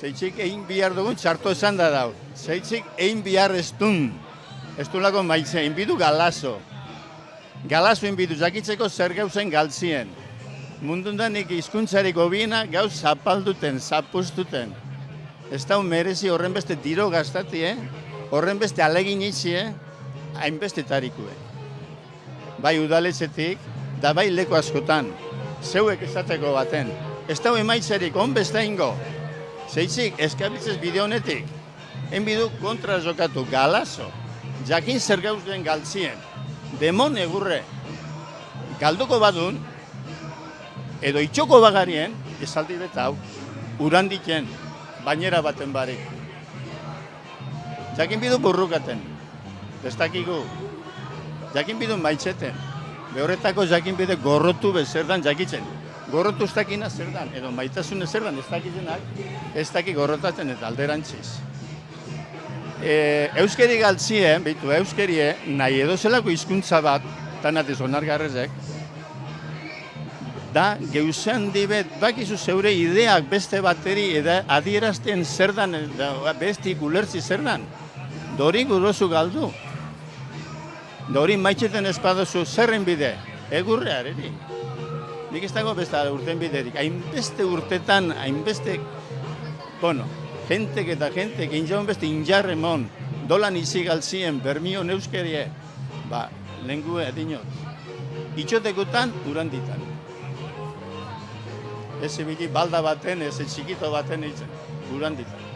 Zeitzik egin bihar dugun txarto esan da dau. Zeitzik egin bihar ez dun. Ez du lako maitze, egin bidu galazo. Galazo egin bidu, jakitzeko zer gauzen galtzien. Mundundan hizkuntzarik hobiena gauz zapalduten, zapustuten. Ez da merezi horren beste diro gaztati, horren beste alegin itzi, hainbeste tarikue. Bai udaletxetik, da bai leku askotan, zeuek esateko baten. Ez da emaitzerik, onbesta ingo. Zeitzik, eskabitzez bideo honetik, enbidu kontra jokatu galazo, jakin zer gauzuen galtzien, demon egurre, galduko badun, edo itxoko bagarien, esaldi beta hau, urandiken, bainera baten barik. Jakin bidu burrukaten, destakigu, jakin bidu maitzeten, behorretako jakin bide gorrotu bezerdan jakitzen. Gorrotu ez dakina zer dan, edo maitasune zer dan ez dakitenak, ez daki gorrotatzen eta alderantziz. Euskeri galtzien, behitu, euskerie, nahi edo zelako hizkuntza bat, tanatiz onargarrezek, da geuzean dibet, bakizu zeure ideak beste bateri eda adierazten zer dan, bestik ulertzi zer dan, dori gurozu galdu. Dori maitzeten espadozu zerren bide, egurre areri. Nik ez dago beste urten biderik, hainbeste urtetan, hainbeste, jentek eta jentek, injaun beste injarremon, dolan izi galtzien, bermion euskerie, lehengu edinot. Itxotekutan, uranditan. Ez ebili balda baten, ez txikito baten eitzen, uranditan.